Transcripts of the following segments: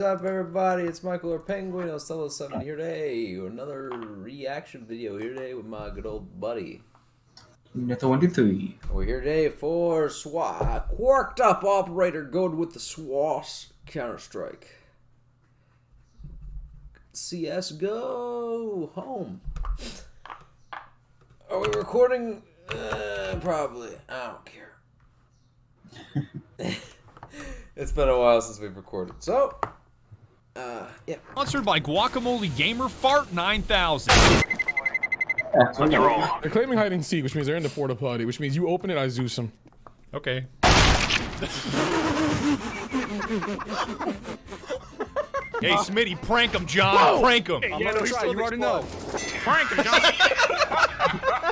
What's up, everybody? It's Michael or Penguinos007 here today. Another reaction video here today with my good old buddy. Net 23. We're here today for SWAWS. Quirked up operator goated with the SWAWS Counter-Strike. CSGO home. Are we recording? Probably. I don't care. It's been a while since we've recorded. So, yeah. Sponsored by Guacamole Gamer Fart 9000. They're claiming hide and seek, which means they're in the porta potty, which means you open it, I Zeus them. Okay. Hey, Smitty, prank him, John. Whoa! Prank him. Hey, yeah, no, try. You already know. Prank him, John.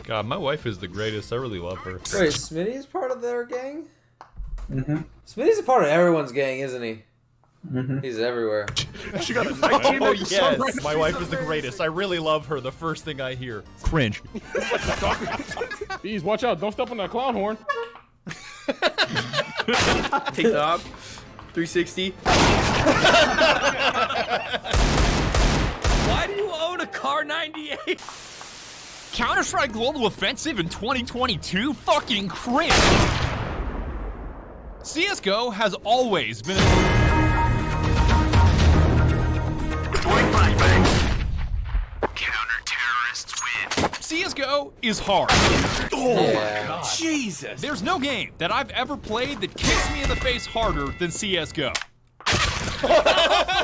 God, my wife is the greatest. I really love her. Wait, Smitty's part of their gang? Mm-hmm. Smitty's a part of everyone's gang, isn't he? Mm-hmm. He's everywhere. She got a 19. Oh, yes. My wife is the greatest. I really love her. The first thing I hear. Cringe. Bees, watch out. Don't step on that clown horn. Take dog. 360. Why do you own a car 98? Counter-Strike Global Offensive in 2022? Fucking cringe. CSGO has always been Counter-terrorists win. CSGO is hard. Oh Yeah. my god. Jesus. There's no game that I've ever played that kicks me in the face harder than CSGO.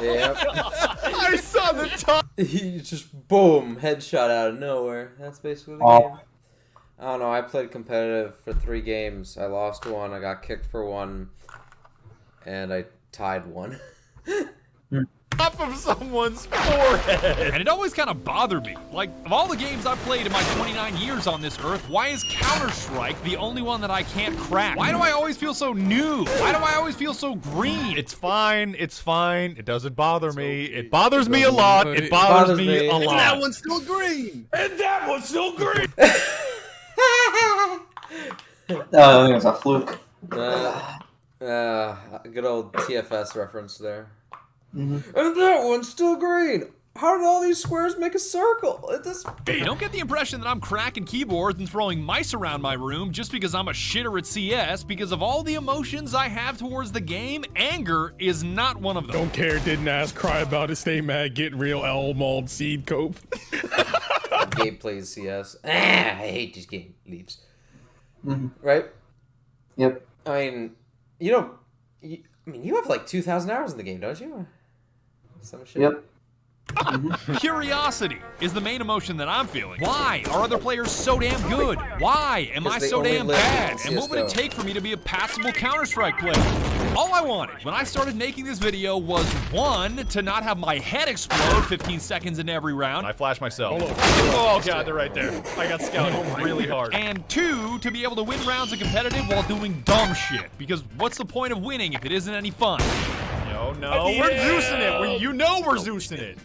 Yep. I saw the top. He just boom, headshot out of nowhere. That's basically the Oh. game. I don't know, I played competitive for 3 games. I lost 1, I got kicked for 1, and I tied 1. Top of someone's forehead. And it always kind of bothered me. Like, of all the games I've played in my 29 years on this earth, why is Counter-Strike the only one that I can't crack? Why do I always feel so new? Why do I always feel so green? It's fine. It's fine. It doesn't bother me. It bothers me a lot. It bothers me a lot. And that one's still green. And that one's still green. I think it's a fluke. Good old TFS reference there. Mm-hmm. And that one's still green! How did all these squares make a circle? You don't get the impression that I'm cracking keyboards and throwing mice around my room just because I'm a shitter at CS. Because of all the emotions I have towards the game, anger is not one of them. Don't care, didn't ask, cry about it, stay mad, get real, L, mauled, seed, cope. Gabe plays CS. I hate this game. Leaves. Mm-hmm. Right? Yep. I mean, you have like 2,000 hours in the game, don't you? Some shit. Yep. Curiosity is the main emotion that I'm feeling. Why are other players so damn good? Why am I Because they so only damn live bad? in And what would it CS:GO. take for me to be a passable Counter-Strike player? All I wanted when I started making this video was 1, to not have my head explode 15 seconds in every round. I flashed myself. Oh god, they're right there. I got scouted really hard. And 2, to be able to win rounds of competitive while doing dumb shit. Because what's the point of winning if it isn't any fun? No, we're Zeusing it. You know we're Zeusing it.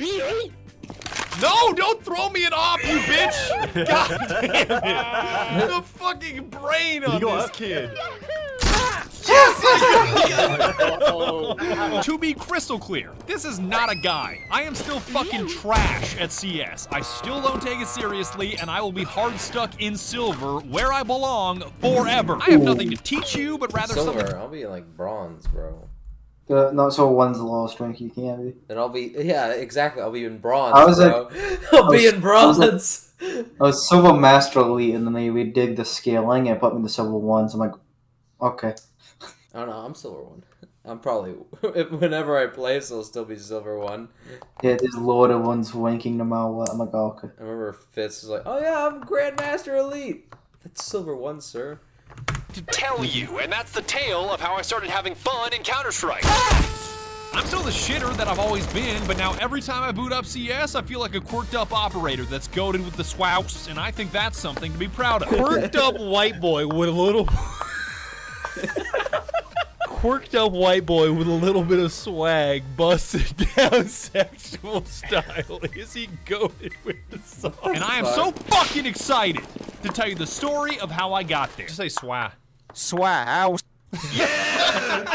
No, don't throw me an op, you bitch! God damn it! The fucking brain on this kid. To be crystal clear, this is not a guy. I am still fucking trash at CS. I still don't take it seriously, and I will be hard stuck in silver, where I belong, forever. I have nothing to teach you, but rather something. Silver. I'll be like bronze, bro. Not so 1's the lowest rank you can be. Then I'll be, yeah, exactly. I'll be in bronze, I was bro. I'll be in bronze. I was Silver Master Elite, and then they redid the scaling and put me in the Silver 1s. I'm like, okay. I don't know. I'm silver 1. I'm probably, whenever I play, so I'll still be silver 1. Yeah, there's lower ones ranking no matter what. I'm like, oh, okay. I remember Fitz was like, "Oh yeah, I'm Grandmaster Elite." That's silver 1, sir. To tell you, and that's the tale of how I started having fun in Counter-Strike. I'm still the shitter that I've always been, but now every time I boot up CS, I feel like a quirked up operator that's goated with the SWAWS, and I think that's something to be proud of. Quirked up white boy with a little. Quirked up white boy with a little bit of swag, busted down sexual style. Is he goated with the song? And I am so fucking excited to tell you the story of how I got there. Just say swag. SWAWS.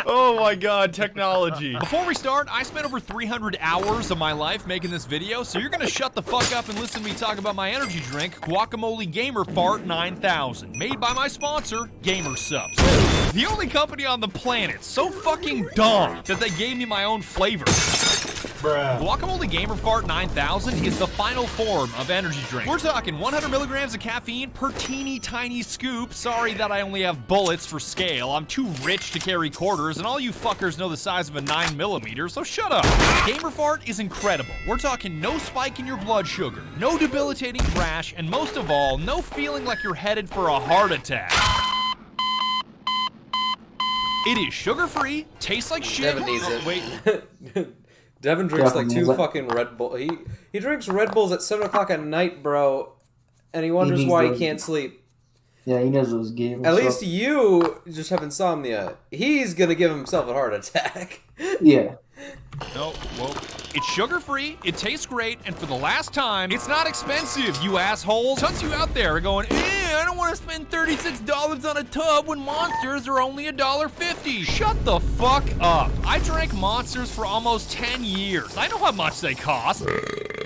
Oh my god, technology. Before we start, I spent over 300 hours of my life making this video, so you're gonna shut the fuck up and listen to me talk about my energy drink, Guacamole Gamer Fart 9000, made by my sponsor, GOATED. The only company on the planet so fucking dumb that they gave me my own flavor. Guacamole Gamer Fart 9000 is the final form of energy drink. We're talking 100 milligrams of caffeine per teeny tiny scoop. Sorry that I only have bullets for scale. I'm too rich to carry quarters, and all you fuckers know the size of a 9mm, so shut up. Gamer Fart is incredible. We're talking no spike in your blood sugar, no debilitating crash, and most of all, no feeling like you're headed for a heart attack. It is sugar-free, tastes like shit. Devin needs it. Wait. Devin drinks like Definitely. 2 fucking Red Bull. He drinks Red Bulls at 7 o'clock at night, bro, and he wonders needs why he those. can't sleep. Yeah, he knows those games. At least you just have insomnia. He's gonna give himself a heart attack. Yeah. No, well, it's sugar-free, it tastes great, and for the last time, it's not expensive, you assholes. Tons of you out there are going, I don't want to spend $36 on a tub when Monsters are only $1.50. Shut the fuck up. I drank Monsters for almost 10 years. I know how much they cost.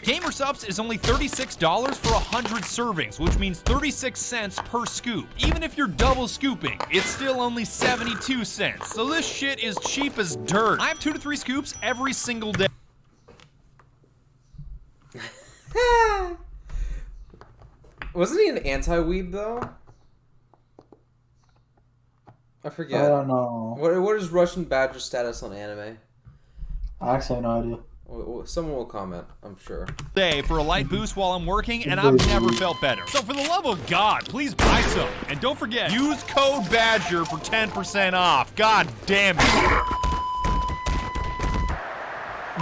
Gamer Subs is only $36 for 100 servings, which means 36 cents per scoop. Even if you're double scooping, it's still only 72 cents. So this shit is cheap as dirt. I have 2 to 3 scoops every single day. Wasn't he an anti-weeb though? I forget. I don't know. What is RussianBadger status on anime? I actually have no idea. Someone will comment, I'm sure. Day for a light boost while I'm working, and I've never felt better. So for the love of God, please buy some. And don't forget, use code BADGER for 10% off. God damn it.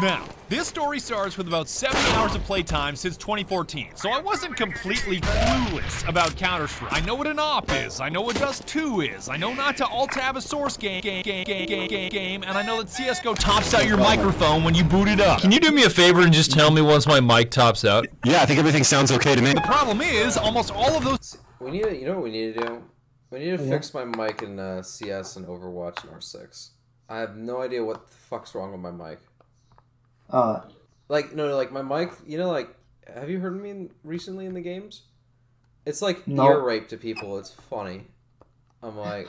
Now, this story starts with about 70 hours of playtime since 2014, so I wasn't completely clueless about Counter-Strike. I know what an op is, I know what Dust 2 is, I know not to alt-tab a source game, and I know that CSGO tops out your microphone when you boot it up. Can you do me a favor and just tell me once my mic tops out? Yeah, I think everything sounds okay to me. The problem is, almost all of those... We need to, you know what we need to do? We need to fix my mic in CS and Overwatch and R6. I have no idea what the fuck's wrong with my mic. Like my mic, you know, like, have you heard me recently in the games? It's like ear rape to people. It's funny. I'm like,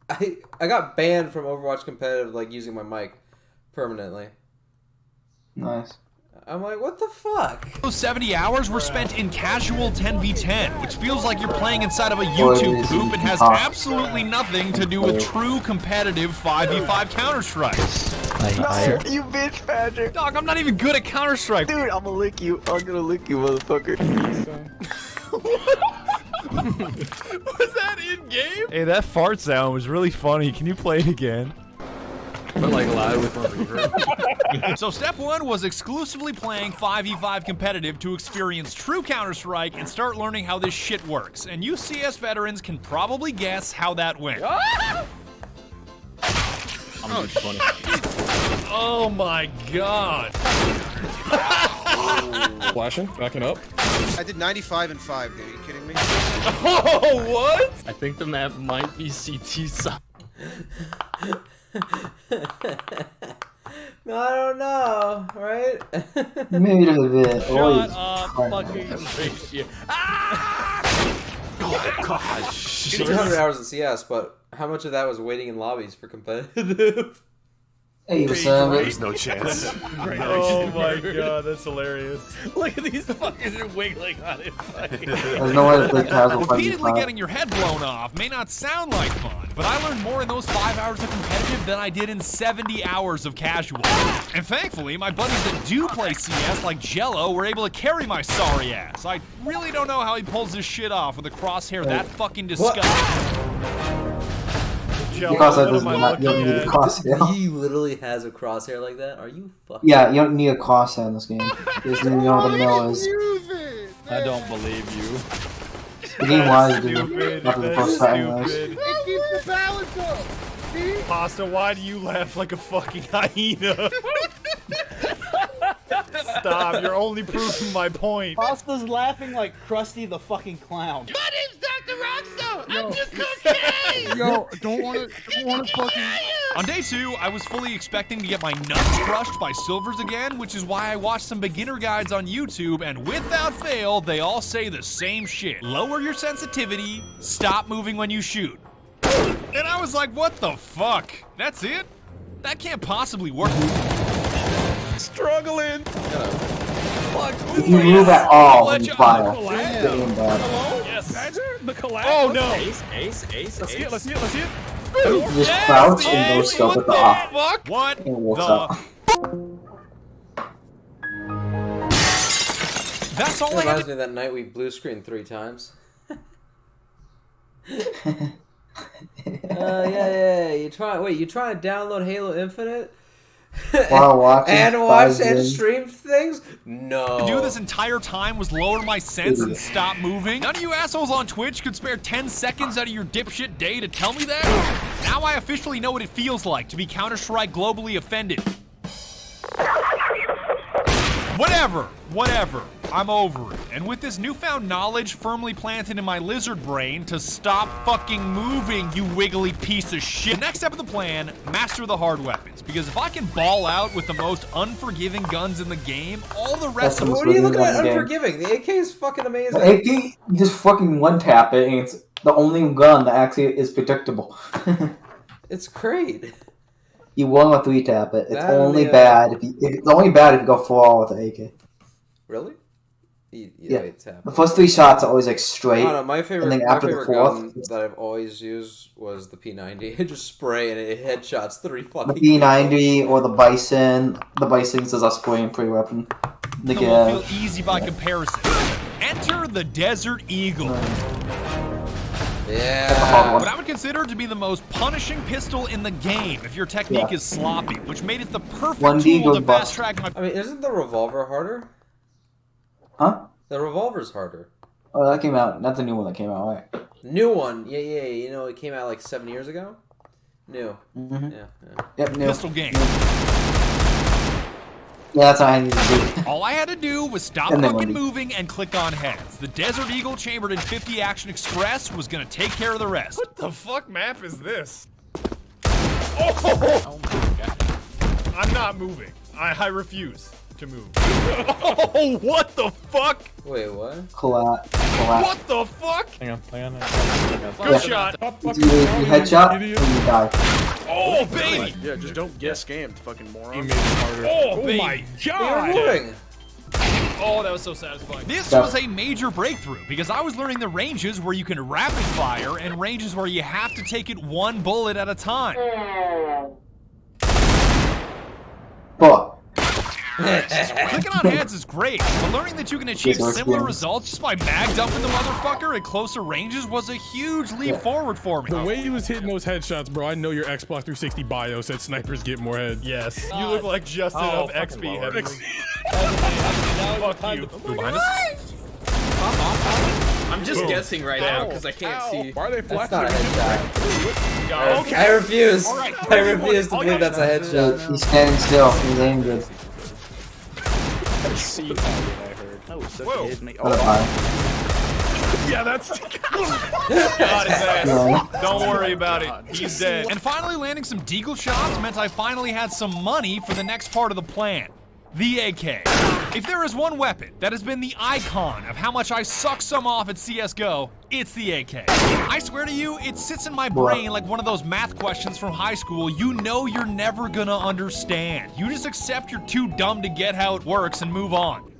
I got banned from Overwatch competitive, like, using my mic permanently. Nice. I'm like, what the fuck? Those 70 hours were spent in casual 10v10, which feels like you're playing inside of a YouTube poop and has absolutely nothing to do with true competitive 5v5 Counter-Strike. No, you bitch, Patrick. Dog, I'm not even good at Counter-Strike. Dude, I'm gonna lick you. I'm gonna lick you, motherfucker. Was that in-game? Hey, that fart sound was really funny. Can you play it again? But like loud with more reverb. So step 1 was exclusively playing 5v5 competitive to experience true Counter-Strike and start learning how this shit works. And you CS veterans can probably guess how that went. Oh my god. Flashing, backing up. I did 95 and 5, dude. Are you kidding me? Oh, what? I think the map might be CT side. No, I don't know, right? Maybe a bit. Shut up, fucking ratio. God, 200 hours in CS, but how much of that was waiting in lobbies for competitive? 80%. there's no chance. Oh my god, that's hilarious. Look at these fuckers wiggling on it. There's no way to play casual Repeatedly 5v5. getting your head blown off may not sound like fun, but I learned more in those 5 hours of competitive than I did in 70 hours of casual. And thankfully, my buddies that do play CS, like Jello, were able to carry my sorry ass. I really don't know how he pulls this shit off with a crosshair that fucking disgusting. Because I doesn't not, you don't need a crosshair. He literally has a crosshair like that? Are you fucking... Yeah, you don't need a crosshair in this game. You just need to know what the mill is. I don't believe you. The game lies, dude. Stupid. Not the That's first time this. stupid. It keeps the balance up. See? Pasta, why do you laugh like a fucking hyena? Stop, you're only proving my point. Pasta's laughing like Krusty the fucking clown. My name's Dr. Rockstone. Yo, don't want to fucking. On day 2, I was fully expecting to get my nuts crushed by silvers again, which is why I watched some beginner guides on YouTube, and without fail, they all say the same shit. Lower your sensitivity, stop moving when you shoot. And I was like, what the fuck? That's it? That can't possibly work. Struggling. If you move at all, then you fire. Hello? Yes. Badger? The collapse? Oh no. Ace. Let's see it. You just crouch and go scope at the off. Fuck? What And it walks the? up. That's all It I had reminds to me of that night we blue screened 3 times. Yeah. You try to download Halo Infinite? While watching and watch 5 and games. stream things? No. do this entire time was lower my sense and stop moving. None of you assholes on Twitch could spare 10 seconds out of your dipshit day to tell me that? Now I officially know what it feels like to be Counter-Strike globally offended. Whatever. I'm over it. And with this newfound knowledge firmly planted in my lizard brain to stop fucking moving, you wiggly piece of shit. The next step of the plan, master the hard weapons. Because if I can ball out with the most unforgiving guns in the game, all the rest of What are you looking at unforgiving? The AK is fucking amazing. The AK, you just fucking one tap it, and it's the only gun that actually is predictable. It's great. You 1 or 3 tap it. It's That only and bad if it's only bad if you go full all with the AK. Really? Yeah. Wait, tap. The first 3 shots are always like straight. I don't know, my favorite and then after the gun fourth, that I've always used was the P90. It just spray and it headshots 3 fucking the P90 or the Bison. The Bison's is a spray and pray weapon. It will feel easy by comparison. Enter the Desert Eagle. Yeah. What I would consider to be the most punishing pistol in the game if your technique is sloppy, which made it the perfect tool to fast track my... I mean, isn't the revolver harder? Huh? The revolver's harder. Oh, that came out. That's a new one that came out, right? New one. Yeah. You know, it came out like 7 years ago? New. Mm-hmm. Yeah. Yep, new. Pistol game. Yeah, that's all I need to do. All I had to do was stop fucking moving and click on heads. The Desert Eagle chambered in 50 Action Express was gonna take care of the rest. What the fuck map is this? Oh my god. I'm not moving. I refuse to move. Oh, what the fuck? Wait, what? Collat. What the fuck? Hang on. Good shot. It's either you headshot or you die. Oh, baby. Yeah, just don't get scammed, fucking moron. Oh, my god. Moving. Oh, that was so satisfying. This was a major breakthrough because I was learning the ranges where you can rapid fire and ranges where you have to take it 1 bullet at a time. But Clicking on heads is great, but learning that you can achieve similar results just by bagged up in the motherfucker at closer ranges was a huge leap forward for me. The way he was hitting those headshots, bro, I know your Xbox 360 bio said snipers get more heads. Yes. You look like just enough XP heavy. Fuck you. Behind us? I'm just guessing right now because I can't see. Why are they That's flashing? not a headshot. Okay. I refuse. I refuse to believe that's a headshot. he's standing still. He's aiming good. See, I heard. That was such a hit. Yeah, that's got his ass. Don't worry about it. He's dead. And finally landing some deagle shots meant I finally had some money for the next part of the plan. The AK. If there is one weapon that has been the icon of how much I suck some off at CSGO, it's the AK. I swear to you, it sits in my brain like one of those math questions from high school you know you're never gonna understand. You just accept you're too dumb to get how it works and move on.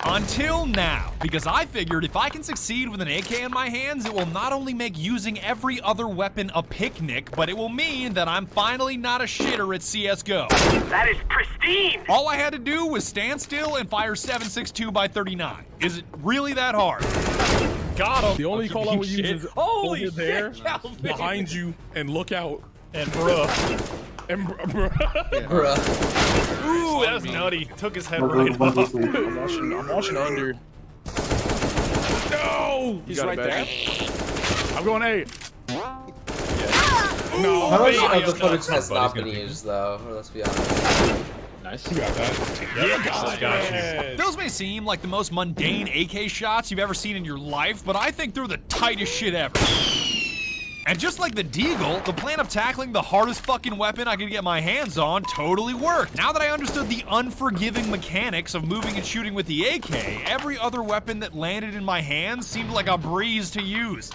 Until now, because I figured if I can succeed with an AK in my hands, it will not only make using every other weapon a picnic, but it will mean that I'm finally not a shitter at CSGO. That is pristine! All I had to do was stand still and fire 7.62 by 39. Is it really that hard? Got him. The only call I would use is Holy over there, shit, Calvin. behind you, and look out. And bruh. And bruh. Bruh. Ooh, that was nutty. Took his head right off. I'm watching under. No! He's right there. I'm going A. No, How much baby. of the footage has not been used, though? Let's be honest. Nice. You got that. Got you. Those may seem like the most mundane AK shots you've ever seen in your life, but I think they're the tightest shit ever. And just like the Deagle, the plan of tackling the hardest fucking weapon I could get my hands on totally worked. Now that I understood the unforgiving mechanics of moving and shooting with the AK, every other weapon that landed in my hands seemed like a breeze to use.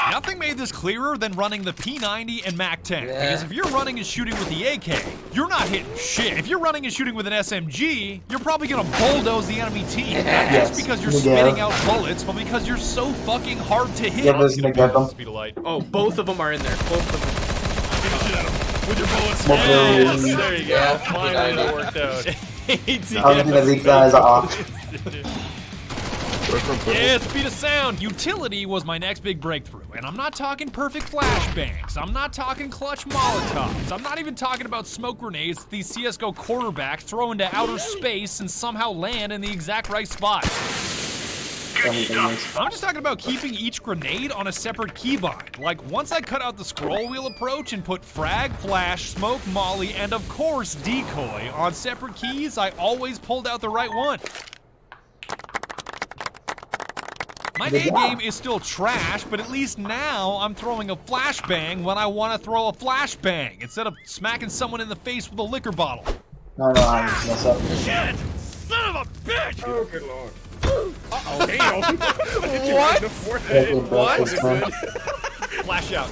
Nothing made this clearer than running the P90 and MAC-10. Yeah. Because if you're running and shooting with the AK, you're not hitting shit. If you're running and shooting with an SMG, you're probably gonna bulldoze the enemy team. Not just because you're spitting out bullets, but because you're so fucking hard to hit. Yeah, there's no get them. Speed of light. Oh, both of them are in there. Both of them. With your bullets. Yes, There you go. Yeah. Finally it worked out. I'm gonna leave that as off. Yeah, speed of sound. Utility was my next big breakthrough. And I'm not talking perfect flashbangs. I'm not talking clutch molotovs. I'm not even talking about smoke grenades these CSGO quarterbacks throw into outer space and somehow land in the exact right spot. I'm just talking about keeping each grenade on a separate keybind. Like, once I cut out the scroll wheel approach and put frag, flash, smoke, molly, and of course decoy on separate keys, I always pulled out the right one. My A game is still trash, but at least now I'm throwing a flashbang when I want to throw a flashbang instead of smacking someone in the face with a liquor bottle. No, I just mess up. Shit! Son of a bitch! Oh, good lord. Uh-oh. Damn. What? What? Flash out.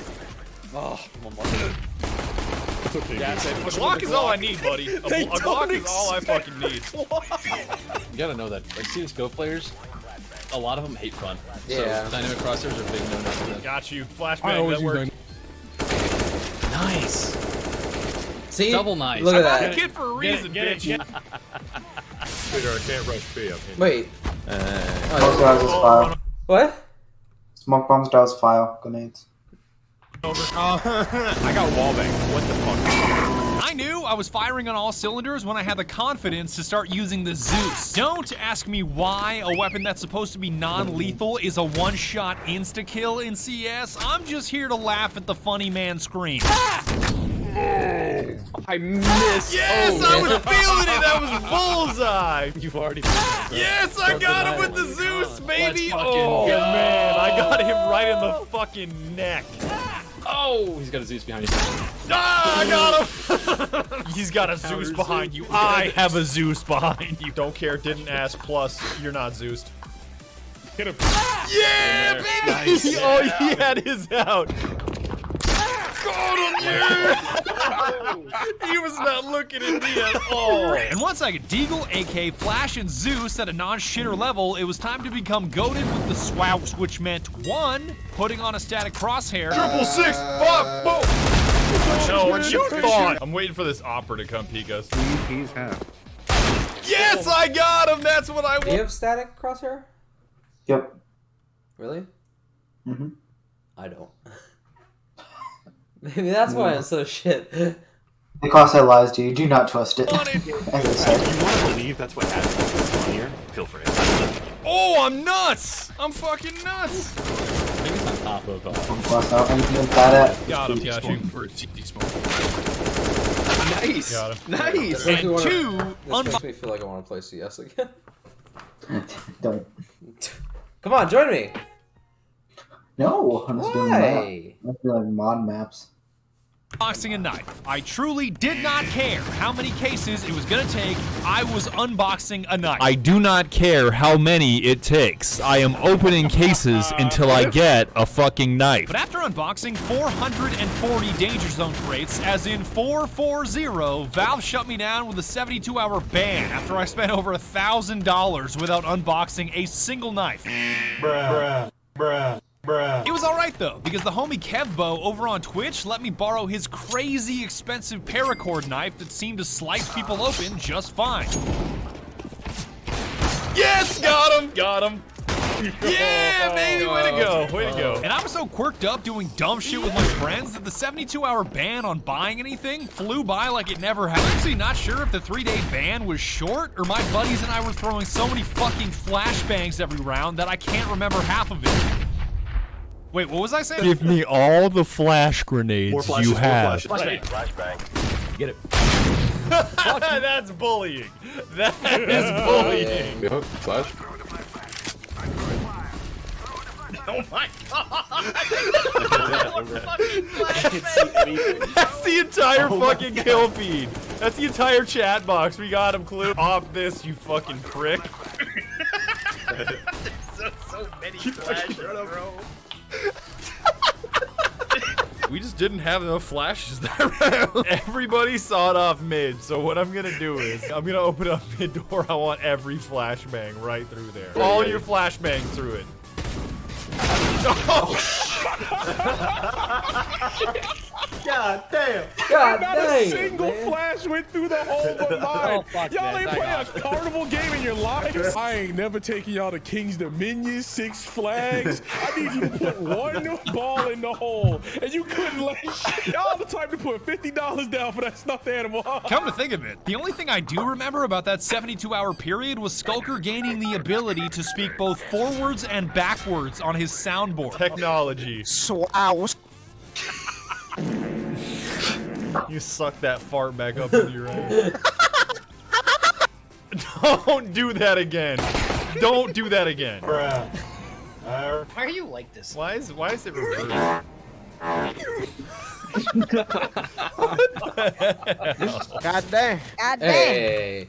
Oh, It's okay. A Glock is all I need, buddy. A Glock is all I fucking need. You gotta know that, like, CSGO players, a lot of them hate fun. Yeah. So dynamic crosshairs are big no-no for them. Got you. I Flashbang, always that use worked. Nice. See? Double nice. Look at I'm a that. kid for a reason, bitch. Peter, I can't rush B. Wait. Smoke does is file. What? Smoke bombs does file grenades. I got wallbang. What the fuck? I knew I was firing on all cylinders when I had the confidence to start using the Zeus. Don't ask me why a weapon that's supposed to be non-lethal is a one-shot insta-kill in CS. I'm just here to laugh at the funny man scream. I missed. Yes, I was feeling it. That was bullseye. You've already. Yes, I got him with the Zeus, baby. Let's fucking Oh go. man, I got him right in the fucking neck. Oh, he's got a Zeus behind you. Ah, I got him! He's got a Zeus behind you. I have a Zeus behind you. Don't care, didn't ask, plus, you're not Zeused. Hit him. Yeah, baby! Nice. Oh, he had his out. Got him, yeah! He was not looking at me at all. And once I could Deagle, AK, Flash, and Zeus at a non-shitter level, it was time to become goated with the SWAWS, which meant 1, putting on a static crosshair. 666, fuck, boom! No, what you thought? I'm waiting for this opera to come peek us. He's half. Yes, I got him! That's what I Do you want. have static crosshair? Yep. Really? Mm-hmm. I don't. Maybe that's why I'm so shit. The crosshair lies to you. Do not trust it. As I said. You want to believe that's what happens on here? Feel free. Oh, I'm nuts! I'm fucking nuts! I think it's on top of. Cross out anything with that at. Got him, got you. Nice. Got him. Nice. This makes me And wanna- 2, This makes me feel like I want to play CS again. Don't. Come on, join me! No, I'm just doing that. Why? I'm doing mod maps. unboxing a knife. I truly did not care how many cases it was gonna take. I was unboxing a knife. I do not care how many it takes. I am opening cases until I get a fucking knife. But after unboxing 440 Danger Zone crates, as in 440, Valve shut me down with a 72-hour ban after I spent over $1,000 without unboxing a single knife. Bruh. It was alright though, because the homie Kevbo over on Twitch let me borrow his crazy expensive paracord knife that seemed to slice people open just fine. Yes, got him! Got him! Yeah, baby, way to go, way to go. And I was so quirked up doing dumb shit with my friends that the 72-hour ban on buying anything flew by like it never happened. I'm actually not sure if the 3-day ban was short or my buddies and I were throwing so many fucking flashbangs every round that I can't remember half of it. Wait, what was I saying? Give me all the flash grenades you have. Flashbang. Get it. That's bullying. That is bullying. Flash. Oh my god! That's the entire fucking kill feed. That's the entire chat box. We got him, Clue. Off this, you fucking prick. so many flashes, bro. We just didn't have enough flashes that round. Everybody saw it off mid, so what I'm gonna do is, I'm gonna open up mid door. I want every flashbang right through there. All your flashbangs through it. God damn. God Not dang, a single flash went through the whole of mine. Y'all ain't playing a carnival game in your life. I ain't never taking y'all to King's Dominion, 6 Flags. I need you to put one ball in the hole, and you couldn't let y'all the type to put $50 down for that stuffed animal. Come to think of it, the only thing I do remember about that 72-hour period was Skulker gaining the ability to speak both forwards and backwards on his soundboard. Technology. SWAWS. You suck that fart back up in your ass. Don't do that again. Don't do that again. Why are you like this? Why is it reversed? God damn. Hey.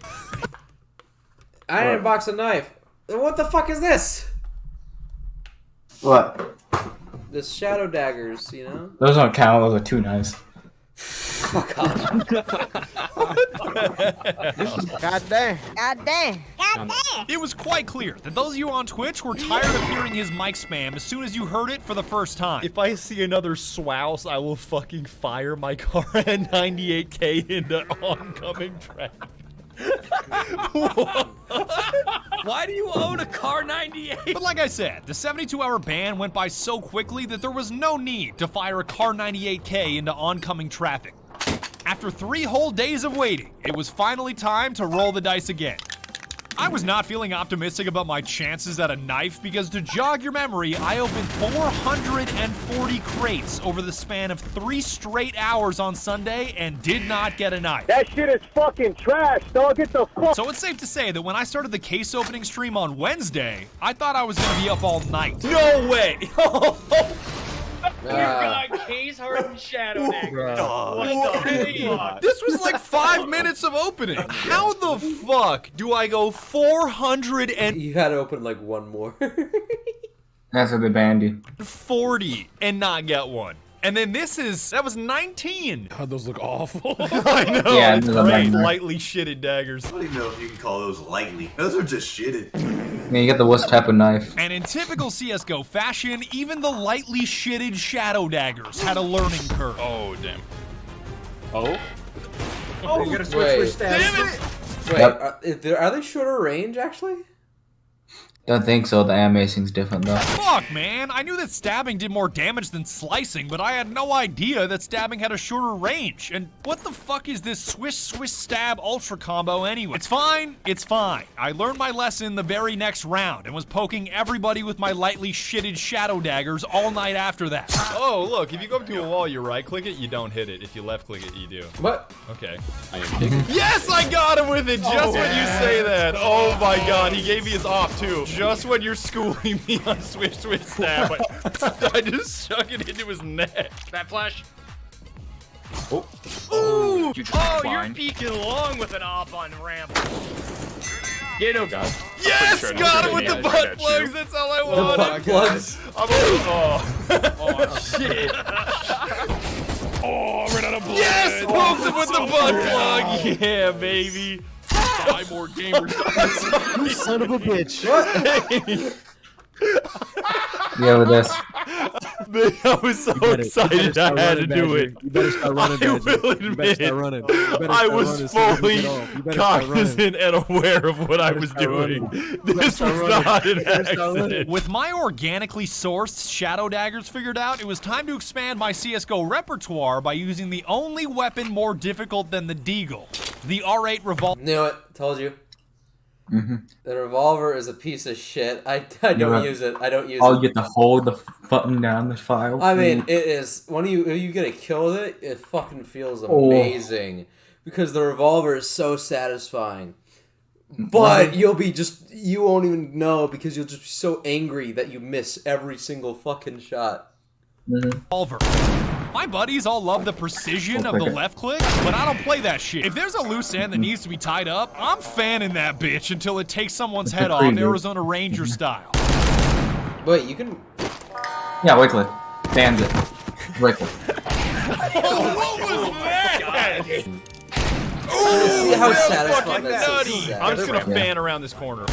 I didn't box a knife. What the fuck is this? What? The shadow daggers, you know? Those don't count. Those are 2 knives. Fuck off. God damn. It was quite clear that those of you on Twitch were tired of hearing his mic spam as soon as you heard it for the first time. If I see another SWAWS, I will fucking fire my car at 98K into oncoming traffic. Why do you own a car 98? But like I said, the 72-hour ban went by so quickly that there was no need to fire a car 98K into oncoming traffic. After 3 whole days of waiting, it was finally time to roll the dice again. I was not feeling optimistic about my chances at a knife because, to jog your memory, I opened 440 crates over the span of 3 straight hours on Sunday and did not get a knife. That shit is fucking trash, dog. Get the fuck. So it's safe to say that when I started the case opening stream on Wednesday, I thought I was gonna be up all night. No way! Dear God, case hardened shadow dagger. What the fuck? This was like 5 minutes of opening. How the fuck do I go 400 and You had to open like one more. That's what they banned you. 40 and not get one? And then that was 19. God, those look awful. I know, Yeah, it's those are great, nightmare. lightly shitted daggers. I don't even know if you can call those lightly. Those are just shitted. Yeah, you get the worst type of knife. And in typical CSGO fashion, even the lightly shitted shadow daggers had a learning curve. Oh, damn. Oh, You gotta switch with stabs. Damn it! Wait, are they shorter range actually? Don't think so. The animation's different though. Fuck, man. I knew that stabbing did more damage than slicing, but I had no idea that stabbing had a shorter range. And what the fuck is this swish, swish, stab ultra combo anyway? It's fine. It's fine. I learned my lesson the very next round and was poking everybody with my lightly shitted shadow daggers all night after that. Oh, look. If you go up to a wall, you right-click it, you don't hit it. If you left-click it, you do. What? Okay. I am digging. Yes, I got him with it just when you say that. Oh my god, he gave me his off too. Just when you're schooling me on swish, swish, stab, I just stuck it into his neck. that flash. Ooh! Oh, you're decline. peeking long with an op on ramp. Yeah, no, God. Yes, sure got him with yeah, the I butt got plugs. you. That's all I The wanted. butt plugs. Oh, shit. Oh, I ran out of blood. Yes, poked him with the butt plug. Yeah, baby. 5 more gamers. You son of a bitch. Yeah, with this. Man, I was so excited I had to do it. You better start running, I Badger. will You better admit, start running. You better I start was running so we can fully get off. You better start running. cognizant and aware of what I was start doing. running. This start was running. not an You better start running. accident. With my organically sourced shadow daggers figured out, it was time to expand my CSGO repertoire by using the only weapon more difficult than the deagle, the R8 revolver. Knew it. Told you. Mm-hmm. The revolver is a piece of shit. I don't Yeah. use it. I don't use Oh, it. you get to hold the button down the file. I mean, it is when you get a kill with it, it fucking feels Oh. amazing because the revolver is so satisfying. But you'll be you won't even know because you'll just be so angry that you miss every single fucking shot. Revolver. My buddies all love the precision of the left click, but I don't play that shit. If there's a loose end that needs to be tied up, I'm fanning that bitch until it takes someone's head off, Arizona Ranger style. Wait, you can... Yeah, wait click. Banned it. Wait click. What was that? See how satisfying that is. I'm just gonna fan around this corner.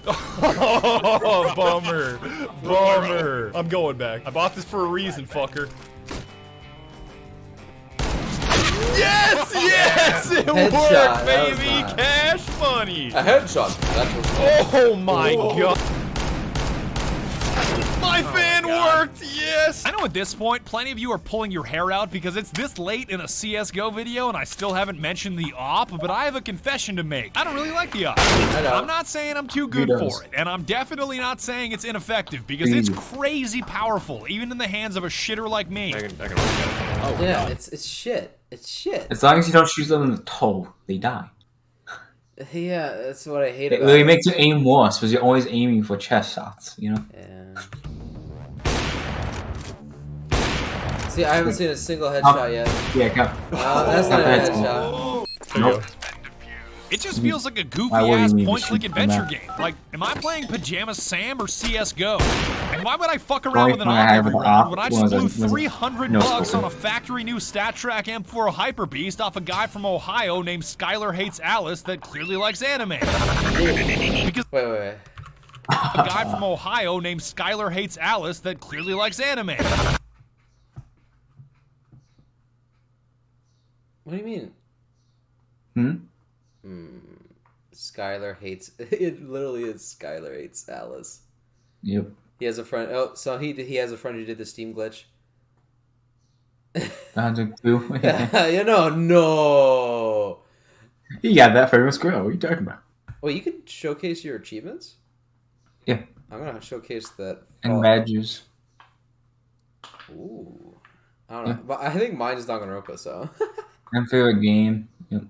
Oh, bummer. Bummer. I'm going back. I bought this for a reason, fucker. Yes! Yes! It worked, baby! Cash money! A headshot. That's oh my god. My fan worked! Yes! I know at this point, plenty of you are pulling your hair out because it's this late in a CSGO video and I still haven't mentioned the AWP, but I have a confession to make. I don't really like the AWP. I'm not saying I'm too good for it, and I'm definitely not saying it's ineffective because it's crazy powerful, even in the hands of a shitter like me. Oh, yeah, it's shit. It's shit. As long as you don't shoot them in the toe, they die. Yeah, that's what I hate It about really makes you aim worse because you're always aiming for chest shots, you know? Yeah. See, I haven't seen a single headshot yet. Yeah, go. That's not a headshot. Nope. It just feels like a goofy-ass point-click adventure game. Like, am I playing Pajama Sam or CSGO? And why would I fuck around with an AWP every round when I just blew $300 on a factory new StatTrak M4 Hyper Beast off a guy from Ohio named Skylar Hates Alice that clearly likes anime? Because wait. A guy from Ohio named Skylar Hates Alice that clearly likes anime. What do you mean? Skylar hates... It literally is Skylar hates Alice. Yep. He has a friend... Oh, so he has a friend who did the Steam glitch. You know, no. He got that famous girl. What are you talking about? Wait, you can showcase your achievements? Yeah. I'm gonna showcase that. And badges. Ooh. I don't know. But I think mine is Danganronpa, so... And favorite game. Yep.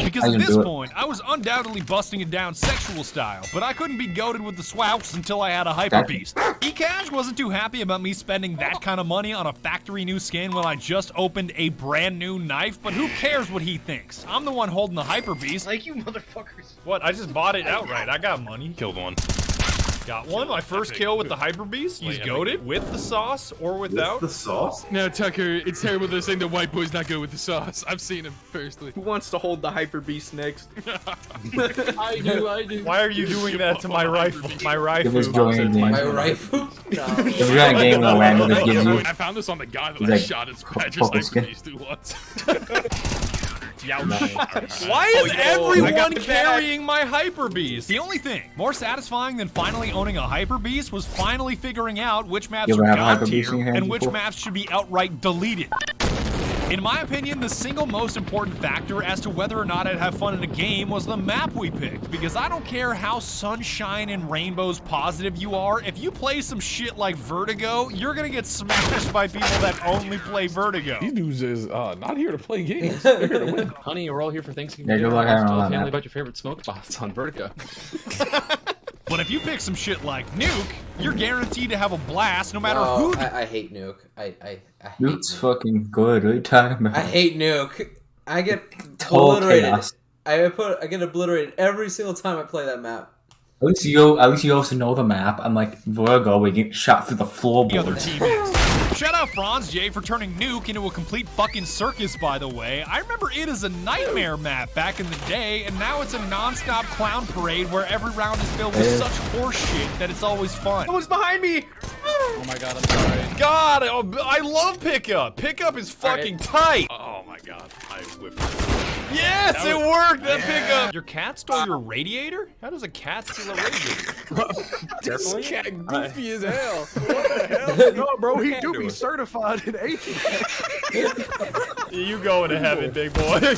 Because at this point, I was undoubtedly busting it down sexual style, but I couldn't be goated with the SWAWS until I had a Hyper Beast. eCash wasn't too happy about me spending that kind of money on a factory new skin when I just opened a brand new knife, but who cares what he thinks? I'm the one holding the Hyper Beast. Like you motherfuckers. What? I just bought it outright. I got money. Killed one. Got one. My first kill with the Hyper Beast. He's goated with the sauce or without. With the sauce? No, Tucker, it's terrible they're saying the white boy's not good with the sauce. I've seen him personally. Who wants to hold the Hyper Beast next? I do. Why are you doing that to my rifle? My rifle. My rifle? No. If we got a game that randomly gives you... I found this on the guy that I like, shot his badger's Hyper Beast through once. Why is everyone carrying my Hyper Beast? The only thing more satisfying than finally owning a Hyper Beast was finally figuring out which maps are god tier and which maps should be outright deleted. In my opinion, the single most important factor as to whether or not I'd have fun in a game was the map we picked, because I don't care how sunshine and rainbows positive you are, if you play some shit like Vertigo, you're gonna get smashed by people that only play Vertigo. These dudes is not here to play games. They're here to win. Honey, we're all here for Thanksgiving. Yeah, good luck. I don't know Tell the that family map. about your favorite smoke spots on Vertigo. But if you pick some shit like Nuke, you're guaranteed to have a blast no matter Oh, who. I hate Nuke. I hate Nuke's fucking good. What are you talking about? I hate Nuke. I get Total obliterated. chaos. I get obliterated every single time I play that map. At least you also know the map. I'm like, Virgo, we get shot through the The other floorboards. team is. Shout out Franz J for turning Nuke into a complete fucking circus, by the way. I remember it as a nightmare map back in the day, and now it's a non-stop clown parade where every round is filled with such horse shit that it's always fun. Someone's behind me! Oh my god, I'm sorry. God, I love Pickup. Pickup is fucking tight. Oh my god, I whipped. Yes, it worked. That Pickup. Your cat stole your radiator? How does a cat steal a radiator? This cat goofy as hell. What the hell? No, bro, he do be certified in Asian. You going to heaven, big boy.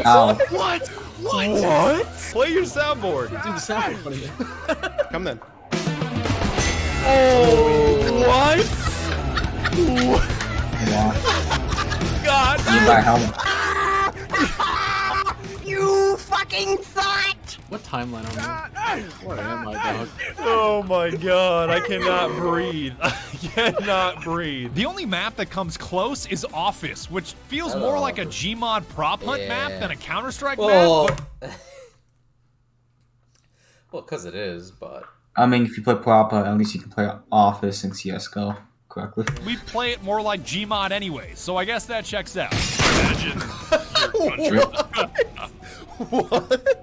Ow. What? What? Play your soundboard. Do the sound funny. Come then. Oh, what? Yeah. You buy a helmet. You fucking thought! What timeline are we on? What am I, dog? Oh my god, I cannot breathe. I cannot breathe. The only map that comes close is Office, which feels more like a Gmod prop hunt map than a Counter-Strike map. Well, because it is, but... I mean, if you play proper, at least you can play Office and CSGO correctly. We play it more like Gmod anyway, so I guess that checks out. Imagine your country. What?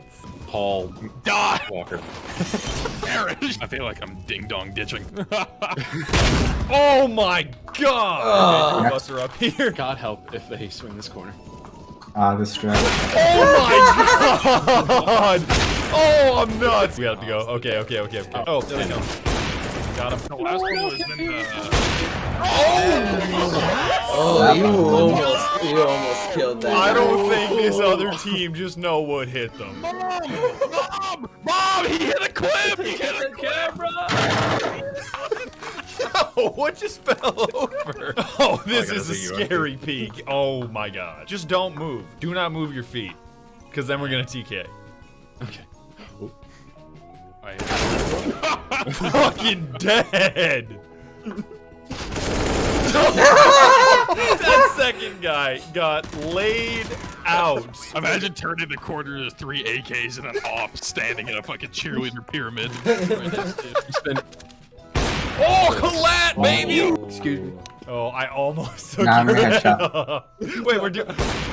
Paul Walker. I feel like I'm ding-dong ditching. Oh my god! Buster up here. God help if they swing this corner. This strat. Oh my god! Oh, I'm nuts! We have to go. Okay. Oh, there we go. Got him. The last one was in you almost killed that. I don't think this other team just know what hit them. Mom! He hit a clip! He hit a camera! What just fell over? Oh, this is a scary peek. Oh my god. Just don't move. Do not move your feet. Because then we're gonna TK. Okay. Fucking dead! That second guy got laid out. Imagine turning the corner to 3 AKs and an op standing in a fucking cheerleader pyramid. Oh, collat, baby! Excuse me. Oh, I almost took Nah, your headshot. Wait, we're doing...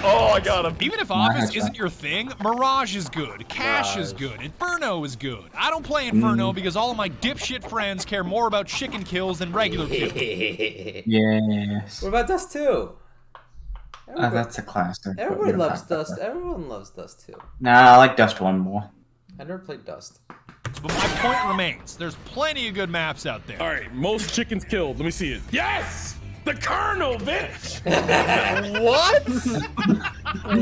Oh, I got him. Even if Office isn't your thing, Mirage is good, Cash is good, Inferno is good. I don't play Inferno because all of my dipshit friends care more about chicken kills than regular kills. Yes. What about Dust 2? That's a classic. Everyone loves Dust. Everyone loves Dust 2. Nah, I like Dust 1 more. I never played Dust. But my point remains, there's plenty of good maps out there. All right, most chickens killed. Let me see it. Yes! The Colonel, bitch! What?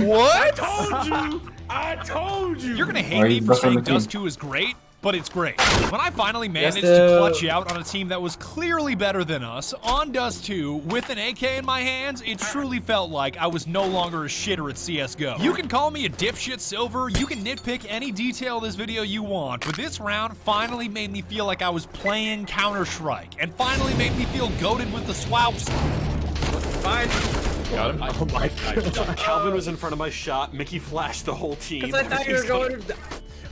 What? I told you! You're gonna hate me for saying Dust 2 is great, but it's great. When I finally managed to clutch out on a team that was clearly better than us on Dust 2 with an AK in my hands, it truly felt like I was no longer a shitter at CSGO. You can call me a dipshit Silver, you can nitpick any detail of this video you want, but this round finally made me feel like I was playing Counter-Strike, and finally made me feel goated with the SWAWS. Fine. Got him. Oh my god. Calvin was in front of my shot. Mickey flashed the whole team. Because I thought you were going to...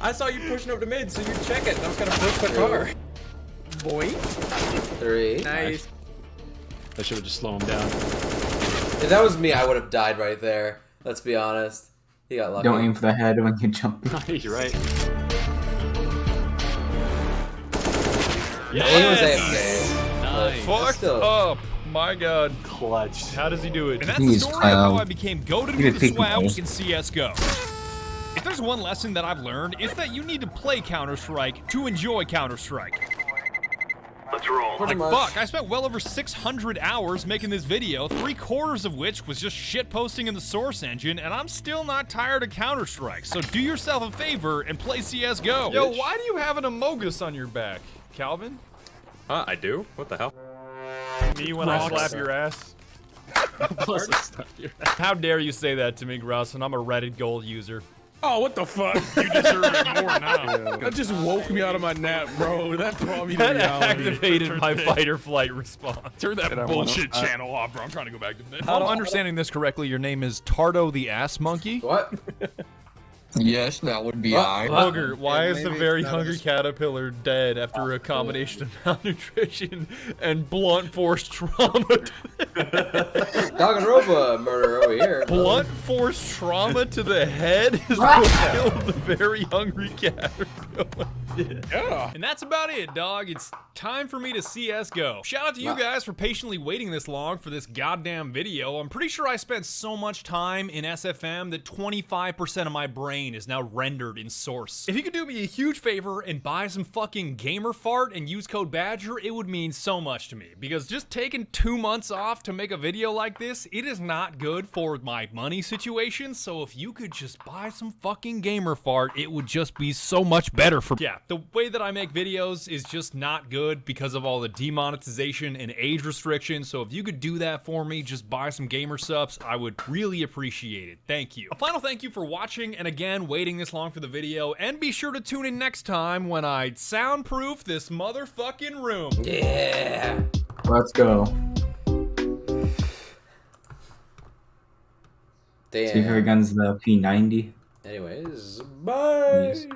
I saw you pushing over to mid, so you check it. I was gonna push the car. Boy. 3. Nice. I should have just slowed him down. If that was me, I would have died right there. Let's be honest. He got lucky. Don't aim for the head when you jump. You're right. Yeah, he was AFK. Nice. Fucked up. My god. Clutch. How does he do it? And that's the story of how I became goated with the SWAWS in CSGO. If there's one lesson that I've learned, it's that you need to play Counter-Strike to enjoy Counter-Strike. Let's roll. Like, fuck, I spent well over 600 hours making this video, 3/4 of which was just shitposting in the source engine, and I'm still not tired of Counter-Strike, so do yourself a favor and play CSGO. Yo, why do you have an Amogus on your back, Calvin? I do? What the hell? Me when I slap your ass? How dare you say that to me, Russ, and I'm a Reddit Gold user. Oh, what the fuck? You deserve it more now. That just woke me out of my nap, bro. That brought me to That reality. activated my fight or flight response. Turn that bullshit channel off, bro. I'm trying to go back to bed. If I'm understanding this correctly, your name is Tardo the Ass Monkey? What? Yes, that would be I. Hugger, why is the very hungry caterpillar dead after a combination of malnutrition and blunt force trauma? Danganronpa murder over here. Blunt force trauma to the head is what killed the very hungry caterpillar. Yeah. And that's about it, dog. It's time for me to CSGO. Shout out to you guys for patiently waiting this long for this goddamn video. I'm pretty sure I spent so much time in SFM that 25% of my brain is now rendered in source. If you could do me a huge favor and buy some fucking gamer fart and use code Badger, it would mean so much to me. Because just taking 2 months off to make a video like this, it is not good for for my money situation, so if you could just buy some fucking gamer fart, it would just be so much better for me. Yeah, the way that I make videos is just not good because of all the demonetization and age restrictions, so if you could do that for me, just buy some gamer subs, I would really appreciate it. Thank you. A final thank you for watching, and again, waiting this long for the video, and be sure to tune in next time when I soundproof this motherfucking room. Yeah. Let's go. Damn. See her guns the P90. Anyways, bye. Peace.